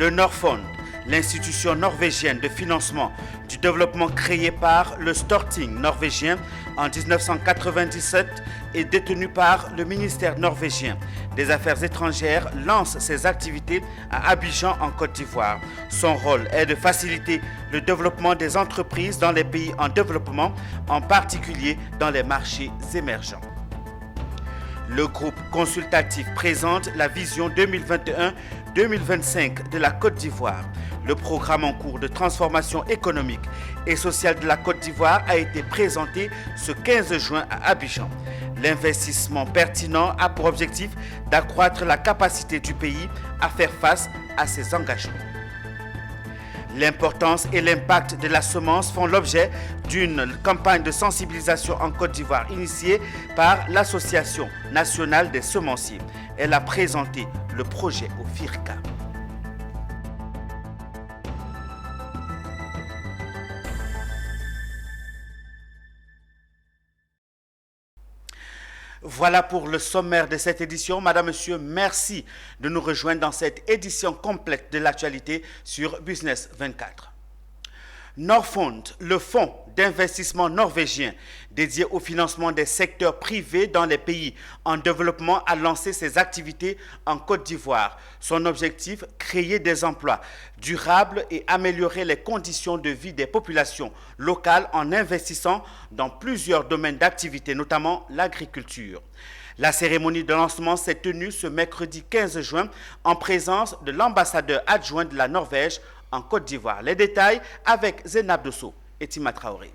Le Norfund, l'institution norvégienne de financement du développement créée par le Storting norvégien en 1997 et détenue par le ministère norvégien des Affaires étrangères, lance ses activités à Abidjan en Côte d'Ivoire. Son rôle est de faciliter le développement des entreprises dans les pays en développement, en particulier dans les marchés émergents. Le groupe consultatif présente la vision 2021-2025 de la Côte d'Ivoire. Le programme en cours de transformation économique et sociale de la Côte d'Ivoire a été présenté ce 15 juin à Abidjan. L'investissement pertinent a pour objectif d'accroître la capacité du pays à faire face à ses engagements. L'importance et l'impact de la semence font l'objet d'une campagne de sensibilisation en Côte d'Ivoire initiée par l'Association nationale des semenciers. Elle a présenté le projet au FIRCA. Voilà pour le sommaire de cette édition. Madame, Monsieur, merci de nous rejoindre dans cette édition complète de l'actualité sur Business 24. Norfund, le fonds d'investissement norvégien dédié au financement des secteurs privés dans les pays en développement, a lancé ses activités en Côte d'Ivoire. Son objectif, créer des emplois durables et améliorer les conditions de vie des populations locales en investissant dans plusieurs domaines d'activité, notamment l'agriculture. La cérémonie de lancement s'est tenue ce mercredi 15 juin en présence de l'ambassadeur adjoint de la Norvège en Côte d'Ivoire. Les détails avec Zénab Dosso et Tima Traoré.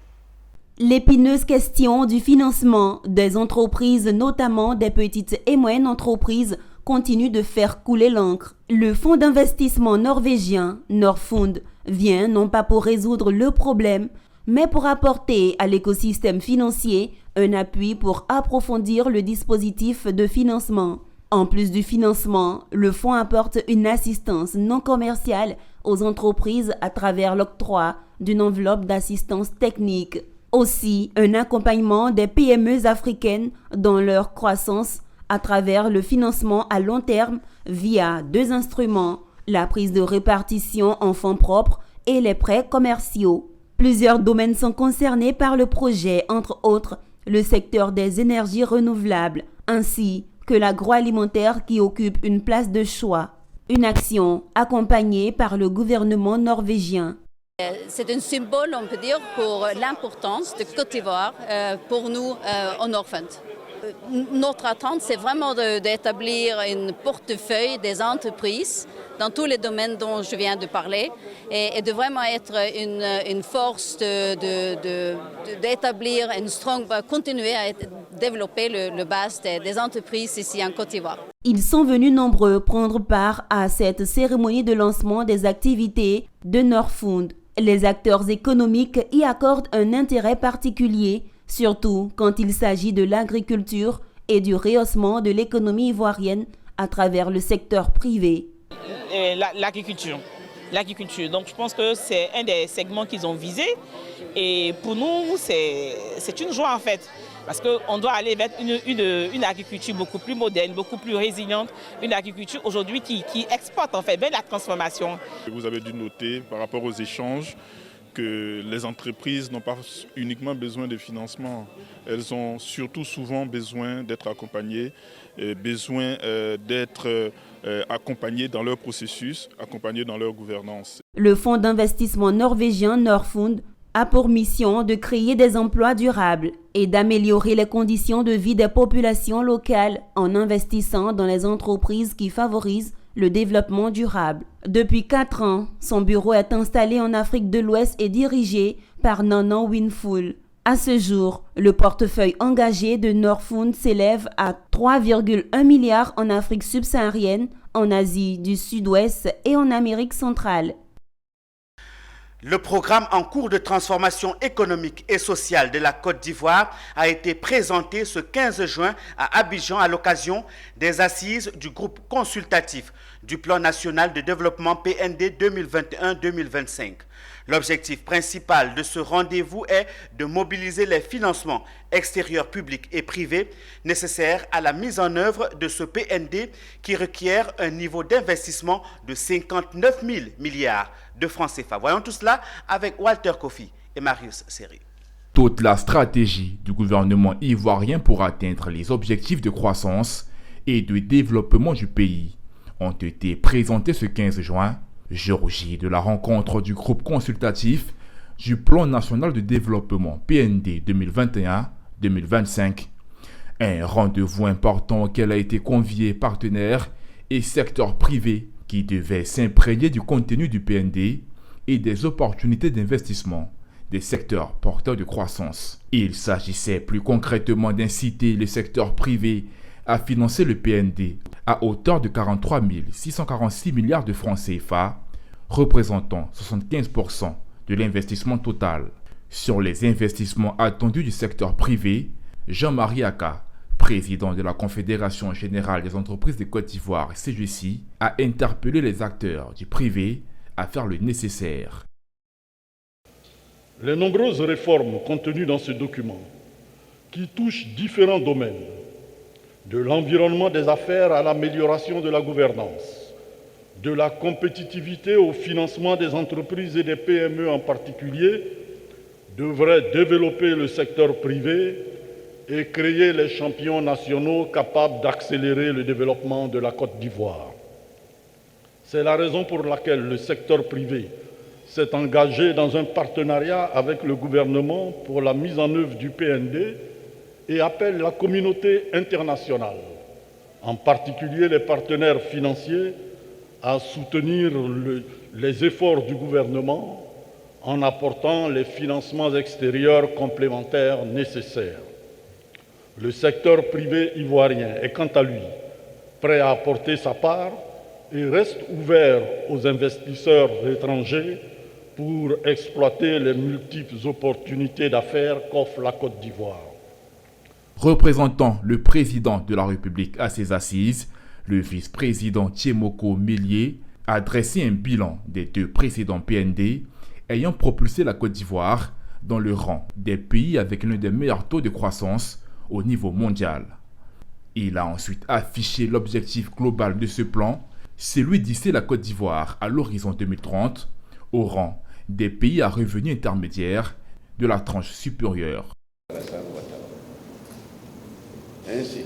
L'épineuse question du financement des entreprises, notamment des petites et moyennes entreprises, continue de faire couler l'encre. Le fonds d'investissement norvégien Norfund vient non pas pour résoudre le problème, mais pour apporter à l'écosystème financier un appui pour approfondir le dispositif de financement. En plus du financement, le fonds apporte une assistance non commerciale aux entreprises à travers l'octroi d'une enveloppe d'assistance technique. Aussi, un accompagnement des PME africaines dans leur croissance à travers le financement à long terme via deux instruments, la prise de répartition en fonds propres et les prêts commerciaux. Plusieurs domaines sont concernés par le projet, entre autres le secteur des énergies renouvelables, ainsi que l'agroalimentaire qui occupe une place de choix. Une action accompagnée par le gouvernement norvégien. C'est un symbole, on peut dire, pour l'importance de Côte d'Ivoire pour nous au Norfund. Notre attente, c'est vraiment d'établir un portefeuille des entreprises dans tous les domaines dont je viens de parler et de vraiment être une force d'établir une continuer à développer le base des entreprises ici en Côte d'Ivoire. Ils sont venus nombreux prendre part à cette cérémonie de lancement des activités de Norfund. Les acteurs économiques y accordent un intérêt particulier, surtout quand il s'agit de l'agriculture et du rehaussement de l'économie ivoirienne à travers le secteur privé. L'agriculture. Donc je pense que c'est un des segments qu'ils ont visés et pour nous c'est une joie en fait. Parce qu'on doit aller vers une agriculture beaucoup plus moderne, beaucoup plus résiliente, une agriculture aujourd'hui qui exporte en fait vers la transformation. Vous avez dû noter par rapport aux échanges que les entreprises n'ont pas uniquement besoin de financement, elles ont surtout souvent besoin d'être accompagnées, besoin d'être accompagnées dans leur processus, accompagnées dans leur gouvernance. Le fonds d'investissement norvégien Norfund a pour mission de créer des emplois durables et d'améliorer les conditions de vie des populations locales en investissant dans les entreprises qui favorisent le développement durable. Depuis 4 ans, son bureau est installé en Afrique de l'Ouest et dirigé par Nanan Winful. À ce jour, le portefeuille engagé de Norfund s'élève à 3,1 milliards en Afrique subsaharienne, en Asie du Sud-Ouest et en Amérique centrale. Le programme en cours de transformation économique et sociale de la Côte d'Ivoire a été présenté ce 15 juin à Abidjan à l'occasion des assises du groupe consultatif du Plan national de développement PND 2021-2025. L'objectif principal de ce rendez-vous est de mobiliser les financements extérieurs publics et privés nécessaires à la mise en œuvre de ce PND qui requiert un niveau d'investissement de 59 000 milliards de francs CFA. Voyons tout cela avec Walter Kofi et Marius Seri. Toute la stratégie du gouvernement ivoirien pour atteindre les objectifs de croissance et de développement du pays ont été présentées ce 15 juin, jour J de la rencontre du groupe consultatif du Plan national de développement PND 2021-2025. Un rendez-vous important auquel a été convié partenaires et secteurs privés qui devaient s'imprégner du contenu du PND et des opportunités d'investissement des secteurs porteurs de croissance. Il s'agissait plus concrètement d'inciter le secteur privé à financer le PND à hauteur de 43 646 milliards de francs CFA, représentant 75% de l'investissement total. Sur les investissements attendus du secteur privé, Jean-Marie Aka, président de la Confédération générale des entreprises de Côte d'Ivoire, CGC, a interpellé les acteurs du privé à faire le nécessaire. Les nombreuses réformes contenues dans ce document, qui touchent différents domaines, de l'environnement des affaires à l'amélioration de la gouvernance, de la compétitivité au financement des entreprises et des PME en particulier, devraient développer le secteur privé et créer les champions nationaux capables d'accélérer le développement de la Côte d'Ivoire. C'est la raison pour laquelle le secteur privé s'est engagé dans un partenariat avec le gouvernement pour la mise en œuvre du PND et appelle la communauté internationale, en particulier les partenaires financiers, à soutenir les efforts du gouvernement en apportant les financements extérieurs complémentaires nécessaires. Le secteur privé ivoirien est quant à lui prêt à apporter sa part et reste ouvert aux investisseurs étrangers pour exploiter les multiples opportunités d'affaires qu'offre la Côte d'Ivoire. Représentant le président de la République à ses assises, le vice-président Thiemoko Mélié a dressé un bilan des deux précédents PND ayant propulsé la Côte d'Ivoire dans le rang des pays avec l'un des meilleurs taux de croissance au niveau mondial. Il a ensuite affiché l'objectif global de ce plan, celui d'hisser la Côte d'Ivoire à l'horizon 2030 au rang des pays à revenus intermédiaires de la tranche supérieure. Ainsi,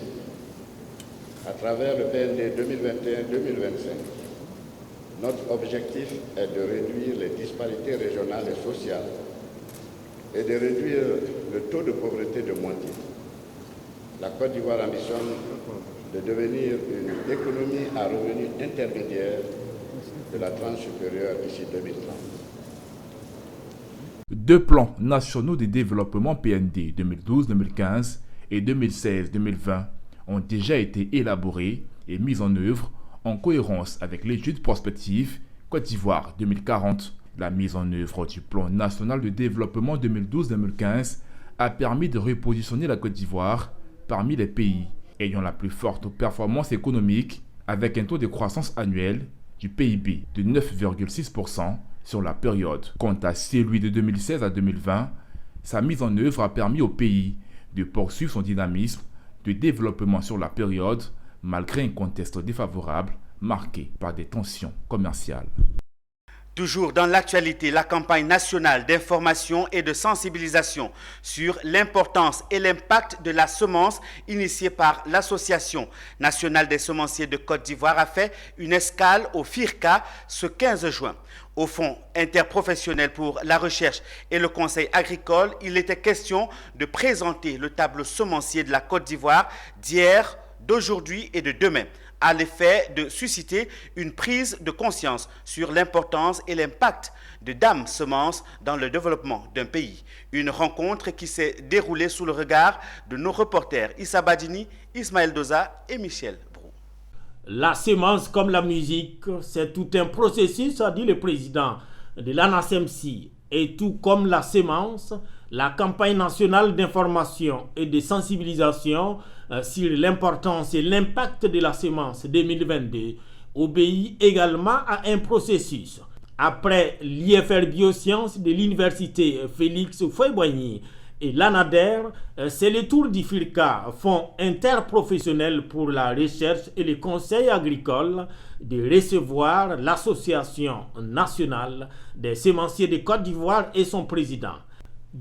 à travers le PND 2021-2025, notre objectif est de réduire les disparités régionales et sociales et de réduire le taux de pauvreté de moitié. La Côte d'Ivoire ambitionne de devenir une économie à revenus intermédiaires de la tranche supérieure d'ici 2030. Deux plans nationaux de développement PND 2012-2015 et 2016-2020 ont déjà été élaborés et mis en œuvre en cohérence avec l'étude prospective Côte d'Ivoire 2040. La mise en œuvre du plan national de développement 2012-2015 a permis de repositionner la Côte d'Ivoire parmi les pays ayant la plus forte performance économique avec un taux de croissance annuel du PIB de 9,6% sur la période. Quant à celui de 2016 à 2020, sa mise en œuvre a permis au pays de poursuivre son dynamisme de développement sur la période malgré un contexte défavorable marqué par des tensions commerciales. Toujours dans l'actualité, la campagne nationale d'information et de sensibilisation sur l'importance et l'impact de la semence initiée par l'Association nationale des semenciers de Côte d'Ivoire a fait une escale au FIRCA ce 15 juin. Au Fonds interprofessionnel pour la recherche et le conseil agricole, il était question de présenter le tableau semencier de la Côte d'Ivoire d'hier, d'aujourd'hui et de demain, à l'effet de susciter une prise de conscience sur l'importance et l'impact de Dame Semence dans le développement d'un pays. Une rencontre qui s'est déroulée sous le regard de nos reporters Issa Badini, Ismaël Doza et Michel Brou. La semence comme la musique, c'est tout un processus, a dit le président de l'ANASEMSI et tout comme la sémence, la campagne nationale d'information et de sensibilisation sur l'importance et l'impact de la sémence 2022 obéit également à un processus. Après l'IFR Biosciences de l'Université Félix Houphouët-Boigny et l'ANADER, c'est le tour du FIRCA, Fonds interprofessionnel pour la recherche et les conseils agricoles, de recevoir l'Association nationale des sémenciers de Côte d'Ivoire et son président.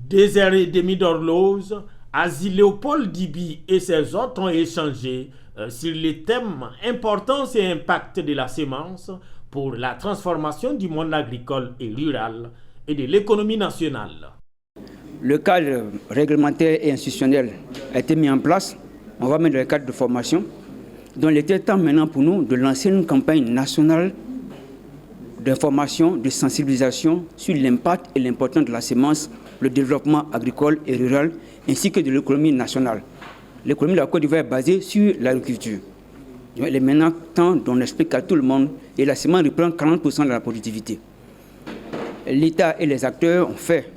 2h30 d'horloge, Asie Léopold Dibi et ses autres ont échangé sur les thèmes importance et impact de la sémence pour la transformation du monde agricole et rural et de l'économie nationale. Le cadre réglementaire et institutionnel a été mis en place. On va mettre le cadre de formation. Donc il était temps maintenant pour nous de lancer une campagne nationale d'information, de sensibilisation sur l'impact et l'importance de la sémence, le développement agricole et rural, ainsi que de l'économie nationale. L'économie de la Côte d'Ivoire est basée sur l'agriculture. Il est maintenant temps d'on explique à tout le monde, et la sémence reprend 40% de la productivité. L'État et les acteurs ont fait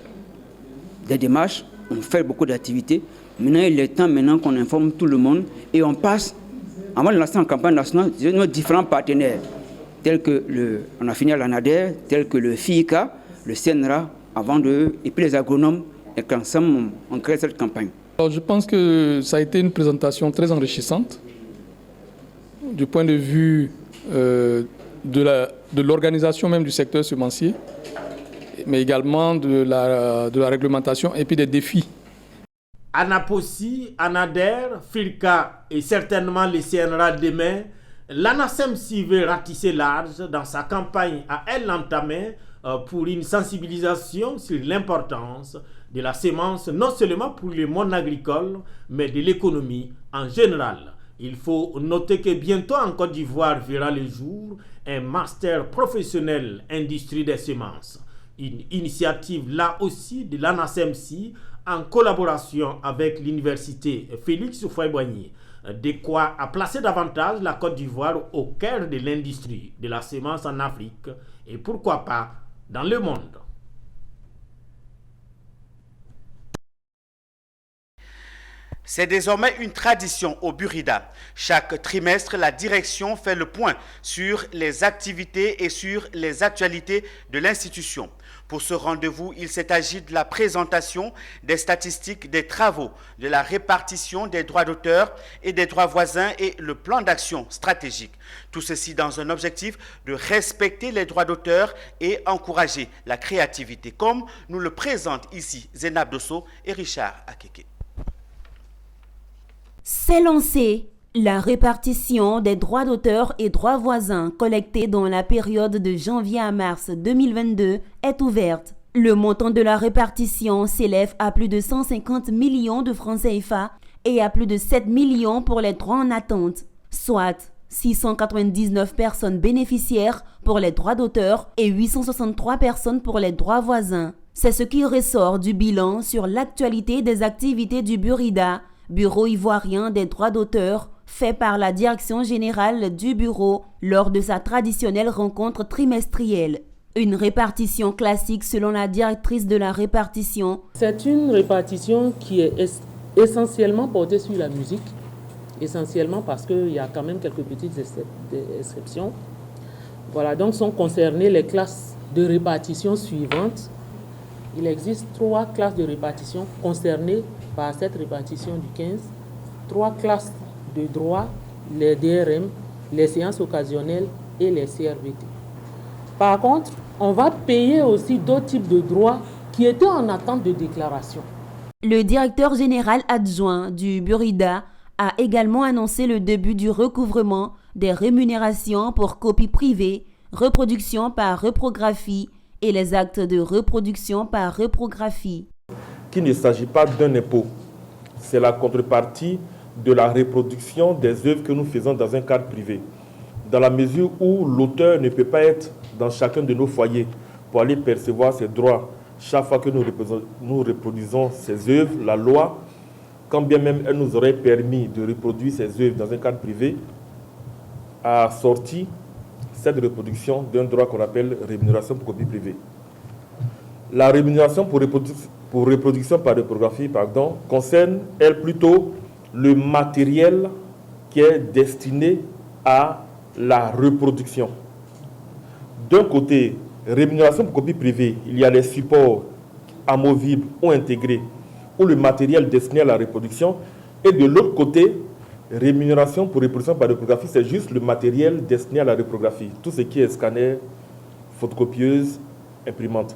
des démarches, ont fait beaucoup d'activités. Maintenant, il est temps qu'on informe tout le monde et on passe, avant de lancer en campagne nationale, nos différents partenaires, tels que on a fini à l'ANADER, tels que le FICA, le CNRA, et puis les agronomes, et qu'ensemble, on crée cette campagne. Alors, je pense que ça a été une présentation très enrichissante du point de vue de l'organisation même du secteur semencier, mais également de la réglementation et puis des défis. ANAPOSI, ANADER, FIRCA et certainement les CNRA demain, l'ANASEMSI veut ratisser large dans sa campagne à elle entamée pour une sensibilisation sur l'importance de la sémence, non seulement pour le monde agricole, mais de l'économie en général. Il faut noter que bientôt en Côte d'Ivoire verra le jour un master professionnel industrie des semences. Une initiative là aussi de l'ANASEMSI en collaboration avec l'université Félix Houphouët-Boigny, de quoi à placer davantage la Côte d'Ivoire au cœur de l'industrie de la semence en Afrique et pourquoi pas dans le monde. C'est désormais une tradition au Burida. Chaque trimestre, la direction fait le point sur les activités et sur les actualités de l'institution. Pour ce rendez-vous, il s'est agi de la présentation des statistiques des travaux, de la répartition des droits d'auteur et des droits voisins et le plan d'action stratégique. Tout ceci dans un objectif de respecter les droits d'auteur et encourager la créativité, comme nous le présentent ici Zénab Dosso et Richard Akeke. C'est lancé. La répartition des droits d'auteur et droits voisins collectés dans la période de janvier à mars 2022 est ouverte. Le montant de la répartition s'élève à plus de 150 millions de francs CFA et à plus de 7 millions pour les droits en attente, soit 699 personnes bénéficiaires pour les droits d'auteur et 863 personnes pour les droits voisins. C'est ce qui ressort du bilan sur l'actualité des activités du Burida, Bureau ivoirien des droits d'auteur, fait par la Direction générale du bureau lors de sa traditionnelle rencontre trimestrielle. Une répartition classique selon la directrice de la répartition. C'est une répartition qui est essentiellement portée sur la musique, essentiellement parce qu'il y a quand même quelques petites exceptions. Voilà, donc sont concernées les classes de répartition suivantes. Il existe 3 classes de répartition concernées par cette répartition du 15, 3 classes de droit, les DRM, les séances occasionnelles et les CRVT. Par contre, on va payer aussi d'autres types de droits qui étaient en attente de déclaration. Le directeur général adjoint du Burida a également annoncé le début du recouvrement des rémunérations pour copie privée, reproduction par reprographie et les actes de reproduction par reprographie. Qu'il ne s'agit pas d'un impôt, c'est la contrepartie de la reproduction des œuvres que nous faisons dans un cadre privé. Dans la mesure où l'auteur ne peut pas être dans chacun de nos foyers pour aller percevoir ses droits chaque fois que nous reproduisons ces œuvres, la loi, quand bien même elle nous aurait permis de reproduire ces œuvres dans un cadre privé, a sorti cette reproduction d'un droit qu'on appelle rémunération pour copie privée. La rémunération pour reproduction par échographie concerne, elle, plutôt le matériel qui est destiné à la reproduction. D'un côté, rémunération pour copie privée, il y a les supports amovibles ou intégrés, ou le matériel destiné à la reproduction. Et de l'autre côté, rémunération pour reproduction par échographie, c'est juste le matériel destiné à la reprographie. Tout ce qui est scanner, photocopieuse, imprimante,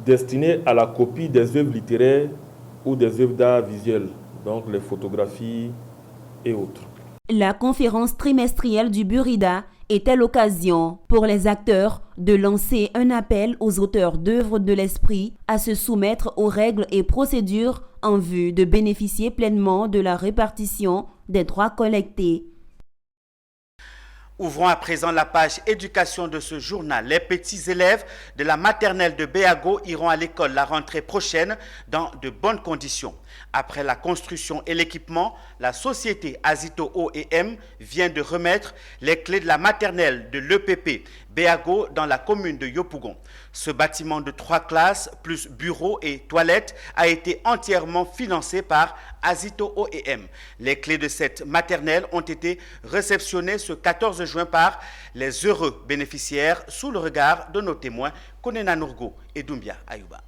destiné à la copie des œuvres littéraires ou des œuvres d'art visuel, donc les photographies et autres. La conférence trimestrielle du Burida était l'occasion pour les acteurs de lancer un appel aux auteurs d'œuvres de l'esprit à se soumettre aux règles et procédures en vue de bénéficier pleinement de la répartition des droits collectés. Ouvrons à présent la page éducation de ce journal. Les petits élèves de la maternelle de Béago iront à l'école la rentrée prochaine dans de bonnes conditions. Après la construction et l'équipement, la société Azito O&M vient de remettre les clés de la maternelle de l'EPP Béago dans la commune de Yopougon. Ce bâtiment de 3 classes plus bureaux et toilettes a été entièrement financé par Azito O&M. Les clés de cette maternelle ont été réceptionnées ce 14 juin par les heureux bénéficiaires sous le regard de nos témoins Konena Nourgo et Doumbia Ayouba.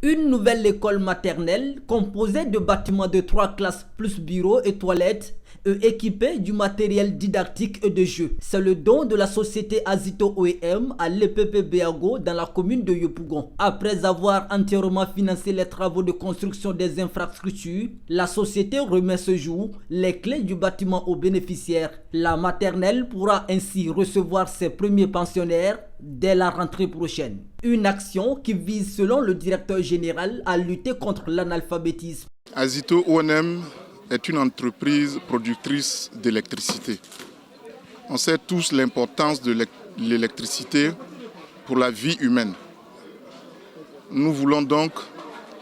Une nouvelle école maternelle composée de bâtiments de 3 classes plus bureaux et toilettes et équipée du matériel didactique et de jeux. C'est le don de la société Azito O&M à l'EPP Béago dans la commune de Yopougon. Après avoir entièrement financé les travaux de construction des infrastructures, la société remet ce jour les clés du bâtiment aux bénéficiaires. La maternelle pourra ainsi recevoir ses premiers pensionnaires dès la rentrée prochaine. Une action qui vise, selon le directeur général, à lutter contre l'analphabétisme. Azito O&M est une entreprise productrice d'électricité. On sait tous l'importance de l'électricité pour la vie humaine. Nous voulons donc,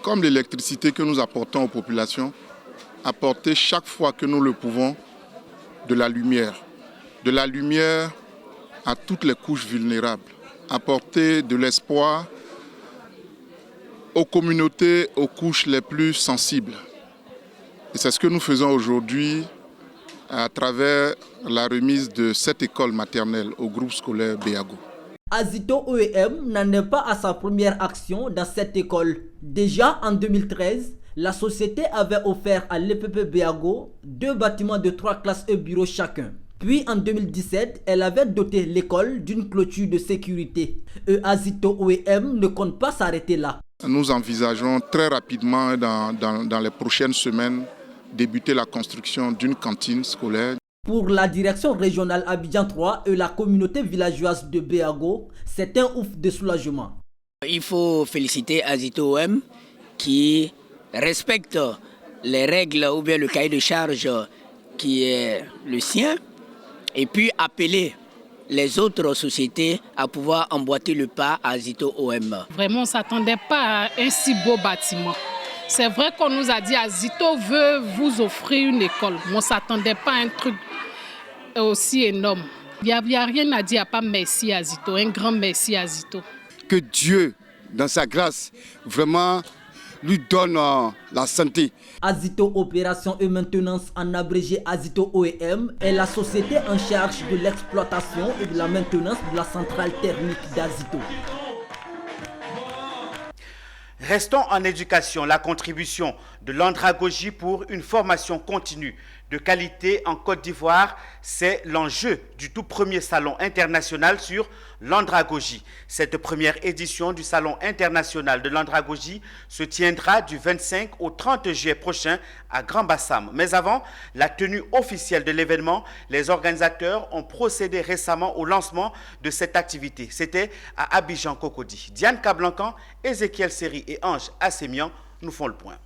comme l'électricité que nous apportons aux populations, apporter chaque fois que nous le pouvons de la lumière. De la lumière à toutes les couches vulnérables. Apporter de l'espoir aux communautés, aux couches les plus sensibles. Et c'est ce que nous faisons aujourd'hui à travers la remise de cette école maternelle au groupe scolaire Béago. Azito O&M n'en est pas à sa première action dans cette école. Déjà en 2013, la société avait offert à l'EPP Béago 2 bâtiments de 3 classes et bureaux chacun. Puis en 2017, elle avait doté l'école d'une clôture de sécurité. Azito O&M ne compte pas s'arrêter là. Nous envisageons très rapidement dans les prochaines semaines débuter la construction d'une cantine scolaire. Pour la direction régionale Abidjan 3 et la communauté villageoise de Béago, c'est un ouf de soulagement. Il faut féliciter Azito O&M qui respecte les règles ou bien le cahier de charge qui est le sien et puis appeler les autres sociétés à pouvoir emboîter le pas à Azito O&M. Vraiment, on ne s'attendait pas à un si beau bâtiment. C'est vrai qu'on nous a dit Azito veut vous offrir une école. Mais on ne s'attendait pas à un truc aussi énorme. Il n'y a rien à dire à part merci Azito, un grand merci Azito. Que Dieu, dans sa grâce, vraiment lui donne la santé. Azito Opération et Maintenance, en abrégé Azito O&M, est la société en charge de l'exploitation et de la maintenance de la centrale thermique d'Azito. Restons en éducation. La contribution de l'andragogie pour une formation continue de qualité en Côte d'Ivoire, c'est l'enjeu du tout premier salon international sur l'andragogie. Cette première édition du salon international de l'andragogie se tiendra du 25 au 30 juillet prochain à Grand-Bassam. Mais avant la tenue officielle de l'événement, les organisateurs ont procédé récemment au lancement de cette activité. C'était à Abidjan-Cocody. Diane Cablancan, Ézéchiel Seri et Ange Assemian nous font le point.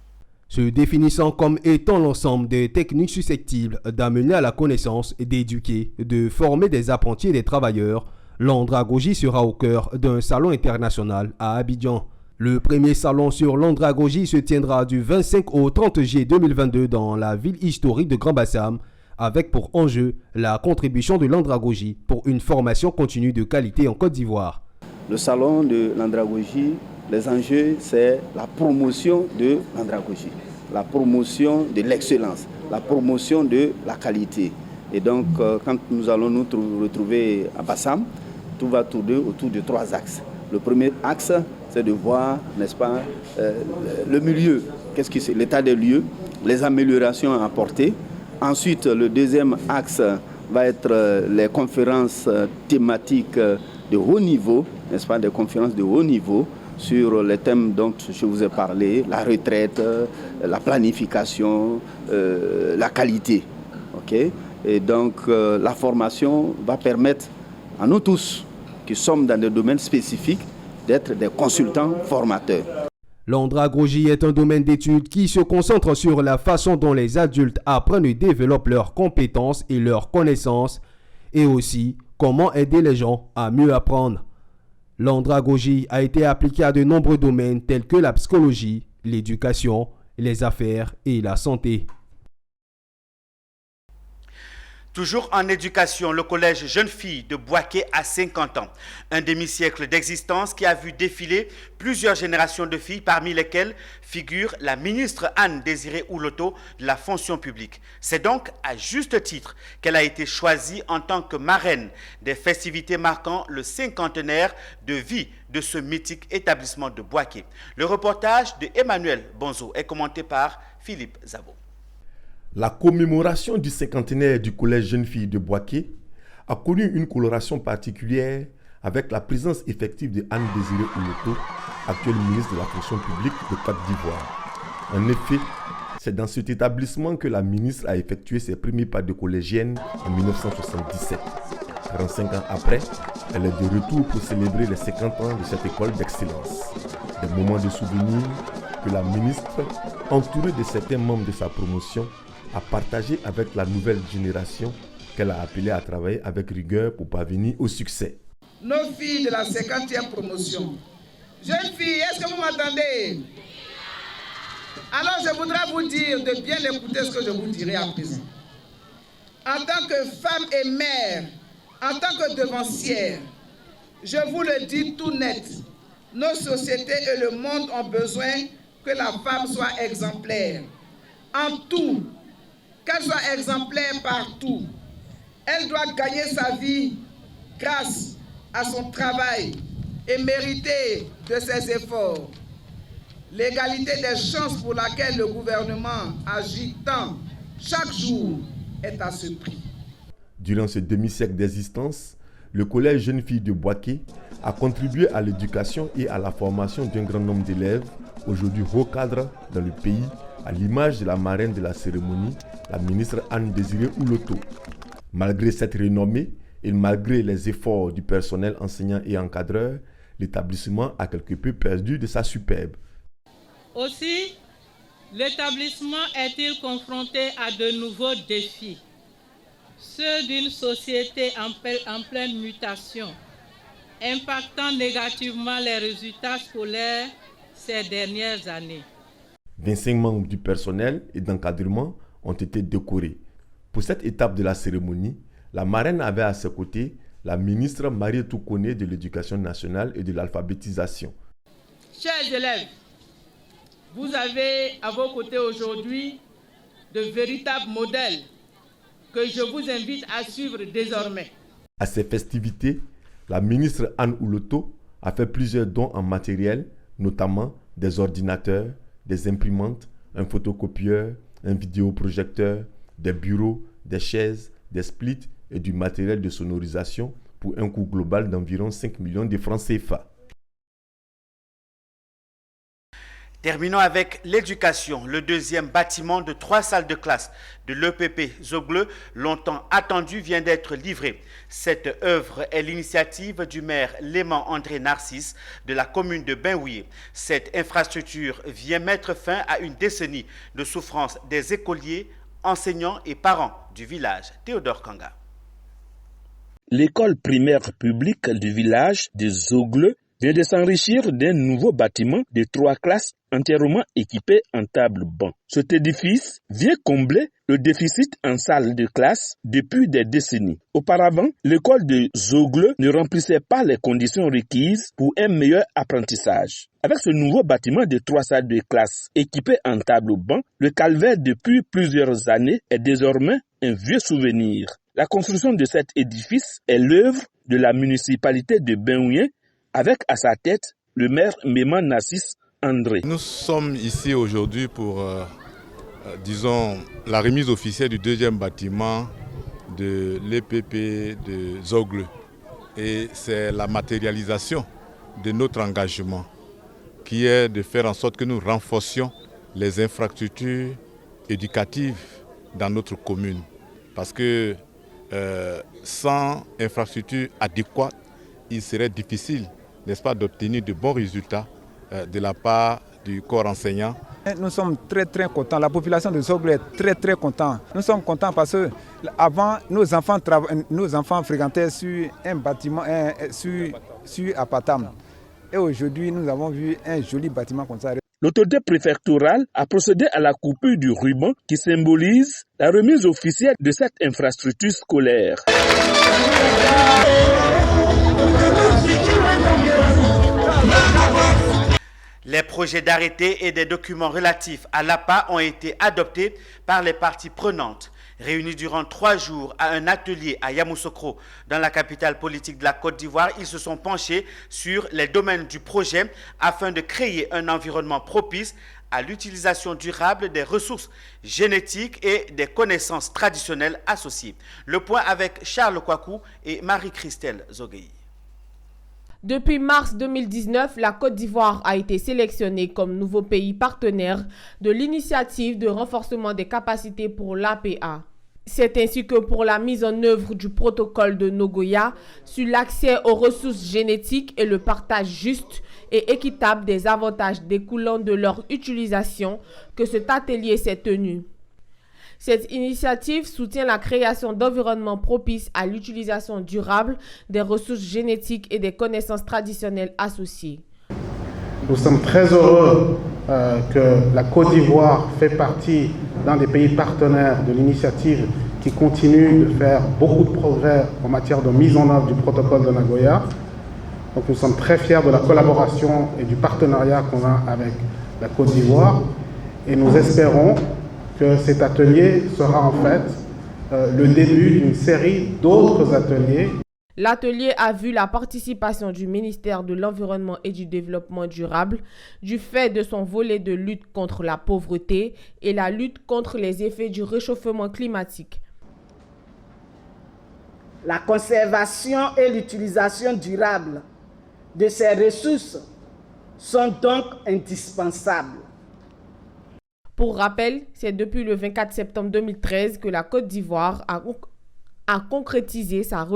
Se définissant comme étant l'ensemble des techniques susceptibles d'amener à la connaissance, d'éduquer, de former des apprentis et des travailleurs, l'andragogie sera au cœur d'un salon international à Abidjan. Le premier salon sur l'andragogie se tiendra du 25 au 30 juillet 2022 dans la ville historique de Grand-Bassam, avec pour enjeu la contribution de l'andragogie pour une formation continue de qualité en Côte d'Ivoire. Le salon de l'andragogie, les enjeux, c'est la promotion de l'andragogie, la promotion de l'excellence, la promotion de la qualité. Et donc, quand nous allons nous retrouver à Bassam, tout va tourner autour de 3 axes. Le premier axe, c'est de voir, n'est-ce pas, le milieu, qu'est-ce que c'est, l'état des lieux, les améliorations à apporter. Ensuite, le deuxième axe va être les conférences thématiques de haut niveau, n'est-ce pas, des conférences de haut niveau sur les thèmes dont je vous ai parlé, la retraite, la planification, la qualité. Okay? Et donc, la formation va permettre à nous tous, qui sommes dans des domaines spécifiques, d'être des consultants formateurs. L'andragogie est un domaine d'études qui se concentre sur la façon dont les adultes apprennent et développent leurs compétences et leurs connaissances, et aussi comment aider les gens à mieux apprendre. L'andragogie a été appliquée à de nombreux domaines tels que la psychologie, l'éducation, les affaires et la santé. Toujours en éducation, le collège Jeune Fille de Boaké a 50 ans. Un demi-siècle d'existence qui a vu défiler plusieurs générations de filles, parmi lesquelles figure la ministre Anne Désiré Ouloto de la fonction publique. C'est donc à juste titre qu'elle a été choisie en tant que marraine des festivités marquant le 50aire de vie de ce mythique établissement de Boaké. Le reportage de Emmanuel Bonzo est commenté par Philippe Zabo. La commémoration du 50aire du collège Jeune Fille de Boaké a connu une coloration particulière avec la présence effective de Anne Désiré Ouloto, actuelle ministre de la fonction publique de Côte d'Ivoire. En effet, c'est dans cet établissement que la ministre a effectué ses premiers pas de collégienne en 1977. 45 ans après, elle est de retour pour célébrer les 50 ans de cette école d'excellence. Des moments de souvenir que la ministre, entourée de certains membres de sa promotion, a partagé avec la nouvelle génération qu'elle a appelée à travailler avec rigueur pour parvenir au succès. Nos filles de la 50e promotion. Jeunes filles, est-ce que vous m'entendez? Alors je voudrais vous dire de bien écouter ce que je vous dirai à présent. En tant que femme et mère, en tant que devancière, je vous le dis tout net, nos sociétés et le monde ont besoin que la femme soit exemplaire. En tout, qu'elle soit exemplaire partout. Elle doit gagner sa vie grâce à son travail et mériter de ses efforts. L'égalité des chances pour laquelle le gouvernement agit tant chaque jour est à ce prix. Durant ce demi-siècle d'existence, le collège Jeune Fille de Boaké a contribué à l'éducation et à la formation d'un grand nombre d'élèves, aujourd'hui haut cadre dans le pays, à l'image de la marraine de la cérémonie, la ministre Anne Désiré Ouloto. Malgré cette renommée et malgré les efforts du personnel enseignant et encadreur, l'établissement a quelque peu perdu de sa superbe. Aussi, l'établissement est-il confronté à de nouveaux défis, ceux d'une société en pleine mutation, impactant négativement les résultats scolaires ces dernières années. 25 membres du personnel et d'encadrement ont été décorés. Pour cette étape de la cérémonie, la marraine avait à ses côtés la ministre Mariétou Koné de l'Éducation nationale et de l'alphabétisation. Chers élèves, vous avez à vos côtés aujourd'hui de véritables modèles que je vous invite à suivre désormais. À ces festivités, la ministre Anne Ouloto a fait plusieurs dons en matériel, notamment des ordinateurs, des imprimantes, un photocopieur, un vidéoprojecteur, des bureaux, des chaises, des splits et du matériel de sonorisation pour un coût global d'environ 5 millions de francs CFA. Terminons avec l'éducation. Le deuxième bâtiment de 3 salles de classe de l'EPP Zogle, longtemps attendu, vient d'être livré. Cette œuvre est l'initiative du maire Léman André Narcisse de la commune de Benouillé. Cette infrastructure vient mettre fin à une décennie de souffrance des écoliers, enseignants et parents du village. Théodore Kanga. L'école primaire publique du village de Zogle vient de s'enrichir d'un nouveau bâtiment de 3 classes entièrement équipé en table-banc. Cet édifice vient combler le déficit en salle de classe depuis des décennies. Auparavant, l'école de Zogle ne remplissait pas les conditions requises pour un meilleur apprentissage. Avec ce nouveau bâtiment de 3 salles de classe équipées en table-banc, le calvaire depuis plusieurs années est désormais un vieux souvenir. La construction de cet édifice est l'œuvre de la municipalité de Benouien, avec à sa tête le maire Méman Nassis André. Nous sommes ici aujourd'hui pour, la remise officielle du 2e bâtiment de l'EPP de Zogle. Et c'est la matérialisation de notre engagement qui est de faire en sorte que nous renforcions les infrastructures éducatives dans notre commune. Parce que sans infrastructures adéquates, il serait difficile, n'est-ce pas, d'obtenir de bons résultats de la part du corps enseignant. Nous sommes très contents. La population de Zogle est très contente. Nous sommes contents parce que avant nos enfants fréquentaient sur un bâtiment sur Apatam. Et aujourd'hui, nous avons vu un joli bâtiment comme ça. L'autorité préfectorale a procédé à la coupure du ruban qui symbolise la remise officielle de cette infrastructure scolaire. Les projets d'arrêté et des documents relatifs à l'APA ont été adoptés par les parties prenantes. Réunis durant 3 jours à un atelier à Yamoussoukro, dans la capitale politique de la Côte d'Ivoire, ils se sont penchés sur les domaines du projet afin de créer un environnement propice à l'utilisation durable des ressources génétiques et des connaissances traditionnelles associées. Le point avec Charles Kouakou et Marie-Christelle Zogueï. Depuis mars 2019, la Côte d'Ivoire a été sélectionnée comme nouveau pays partenaire de l'initiative de renforcement des capacités pour l'APA. C'est ainsi que pour la mise en œuvre du protocole de Nagoya sur l'accès aux ressources génétiques et le partage juste et équitable des avantages découlant de leur utilisation que cet atelier s'est tenu. Cette initiative soutient la création d'environnements propices à l'utilisation durable des ressources génétiques et des connaissances traditionnelles associées. Nous sommes très heureux que la Côte d'Ivoire fait partie d'un des pays partenaires de l'initiative qui continue de faire beaucoup de progrès en matière de mise en œuvre du protocole de Nagoya. Donc nous sommes très fiers de la collaboration et du partenariat qu'on a avec la Côte d'Ivoire et nous espérons que cet atelier sera en fait le début d'une série d'autres ateliers. L'atelier a vu la participation du ministère de l'Environnement et du Développement durable du fait de son volet de lutte contre la pauvreté et la lutte contre les effets du réchauffement climatique. La conservation et l'utilisation durable de ces ressources sont donc indispensables. Pour rappel, c'est depuis le 24 septembre 2013 que la Côte d'Ivoire a concrétisé sa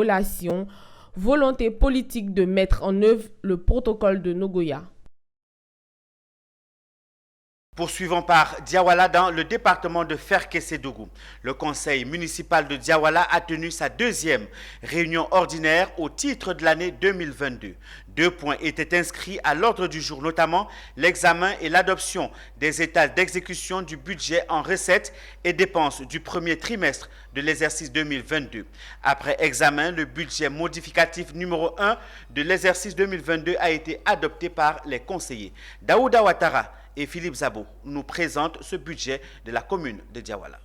volonté politique de mettre en œuvre le protocole de Nagoya. Poursuivons par Diawala dans le département de Ferkessédougou. Le conseil municipal de Diawala a tenu sa 2e réunion ordinaire au titre de l'année 2022. 2 points étaient inscrits à l'ordre du jour, notamment l'examen et l'adoption des états d'exécution du budget en recettes et dépenses du premier trimestre de l'exercice 2022. Après examen, le budget modificatif numéro 1 de l'exercice 2022 a été adopté par les conseillers. Daouda Ouattara et Philippe Zabo nous présentent ce budget de la commune de Diawala.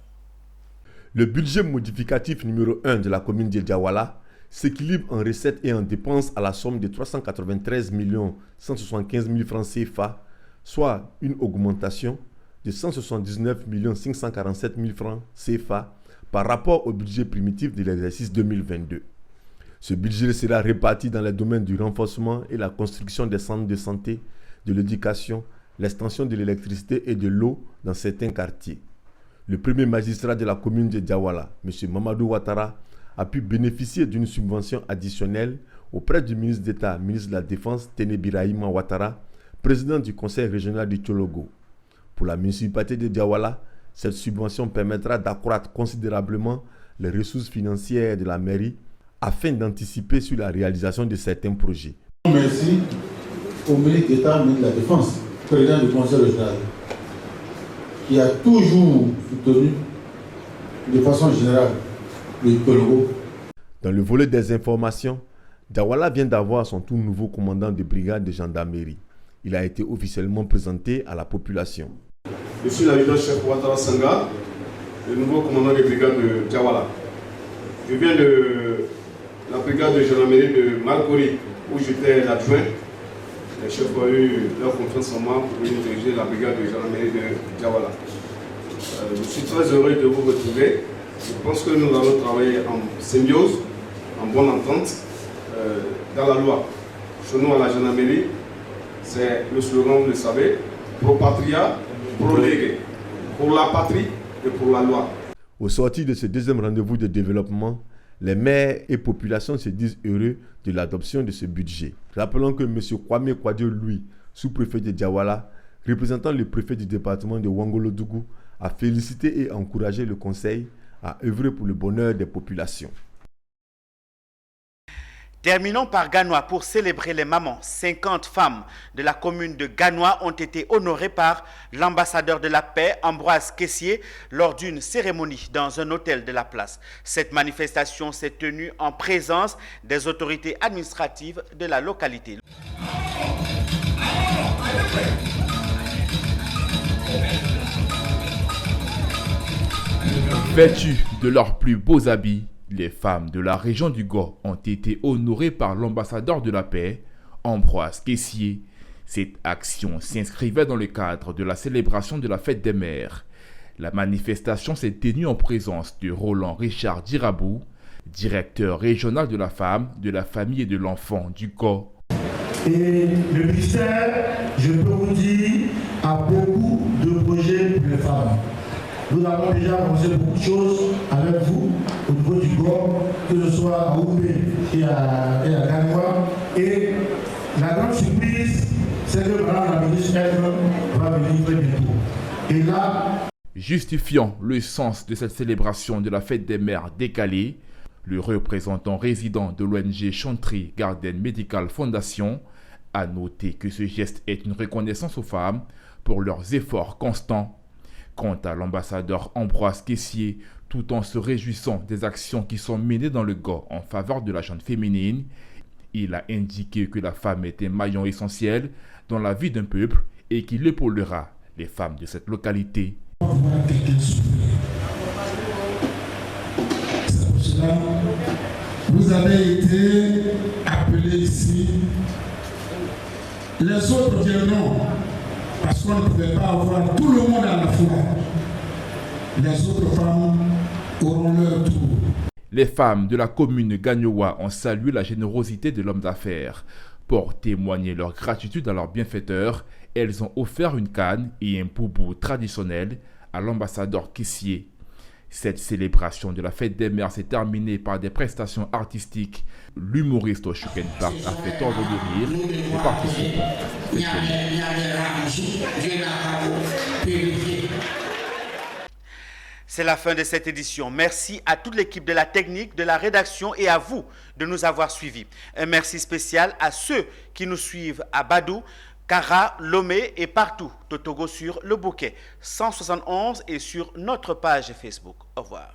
Le budget modificatif numéro 1 de la commune de Diawala s'équilibre en recettes et en dépenses à la somme de 393 175 000 francs CFA, soit une augmentation de 179 547 000 francs CFA par rapport au budget primitif de l'exercice 2022. Ce budget sera réparti dans les domaines du renforcement et la construction des centres de santé, de l'éducation, l'extension de l'électricité et de l'eau dans certains quartiers. Le premier magistrat de la commune de Diawala, M. Mamadou Ouattara, a pu bénéficier d'une subvention additionnelle auprès du ministre d'État, ministre de la Défense, Ténébiraïma Ouattara, président du conseil régional du Tchologo. Pour la municipalité de Diawala, cette subvention permettra d'accroître considérablement les ressources financières de la mairie afin d'anticiper sur la réalisation de certains projets. Merci au ministre d'État, ministre de la Défense, président du Conseil régional, qui a toujours soutenu de façon générale le Tologo. Dans le volet des informations, Diawala vient d'avoir son tout nouveau commandant de brigade de gendarmerie. Il a été officiellement présenté à la population. Je suis l'adjudant-chef Ouattara Sanga, le nouveau commandant de brigade de Diawala. Je viens de la brigade de gendarmerie de Malkori, où j'étais l'adjoint. Les chefs ont eu leur confiance en moi pour venir diriger la brigade de gendarmerie de Diawala. Je suis très heureux de vous retrouver. Je pense que nous allons travailler en symbiose, en bonne entente, dans la loi. Chez nous, à la gendarmerie, c'est le slogan, vous le savez, pro patria, pro lege, pour la patrie et pour la loi. Au sortir de ce deuxième rendez-vous de développement, les maires et populations se disent heureux de l'adoption de ce budget. Rappelons que M. Kwame Kwadio Louis, sous-préfet de Diawala, représentant le préfet du département de Wangolodougou, a félicité et encouragé le conseil à œuvrer pour le bonheur des populations. Terminons par Ganois pour célébrer les mamans. 50 femmes de la commune de Ganois ont été honorées par l'ambassadeur de la paix, Ambroise Kessié, lors d'une cérémonie dans un hôtel de la place. Cette manifestation s'est tenue en présence des autorités administratives de la localité. Vêtues de leurs plus beaux habits, les femmes de la région du Go ont été honorées par l'ambassadeur de la paix, Ambroise Kessié. Cette action s'inscrivait dans le cadre de la célébration de la fête des mères. La manifestation s'est tenue en présence de Roland Richard Dirabou, directeur régional de la femme, de la famille et de l'enfant du Go. Et le ministère, je peux vous dire, a beaucoup de projets pour les femmes. Nous avons déjà commencé beaucoup de choses avec vous au niveau du GOM, que ce soit à Oubé et à Ganois. Et la grande surprise, c'est que la ministre elle-même va venir très bientôt. Et là, justifiant le sens de cette célébration de la fête des mères décalée, le représentant résident de l'ONG Chantry Garden Medical Foundation a noté que ce geste est une reconnaissance aux femmes pour leurs efforts constants. Quant à l'ambassadeur Ambroise Kessié, tout en se réjouissant des actions qui sont menées dans le Go en faveur de la gente féminine, il a indiqué que la femme est un maillon essentiel dans la vie d'un peuple et qu'il épaulera les femmes de cette localité. Vous avez été appelés ici. Les autres viendront parce qu'on ne pouvait pas avoir tout le monde à la fois. Les autres femmes auront leur tour. Les femmes de la commune Gagnoa ont salué la générosité de l'homme d'affaires. Pour témoigner leur gratitude à leur bienfaiteur, elles ont offert une canne et un boubou traditionnel à l'ambassadeur Kessié. Cette célébration de la fête des mères s'est terminée par des prestations artistiques. L'humoriste Shuken Park a fait tordre de rire les participants. C'est la fin de cette édition. Merci à toute l'équipe de la technique, de la rédaction et à vous de nous avoir suivis. Un merci spécial à ceux qui nous suivent à Badou, Kara, Lomé et partout au Togo sur Le Bouquet 171 et sur notre page Facebook. Au revoir.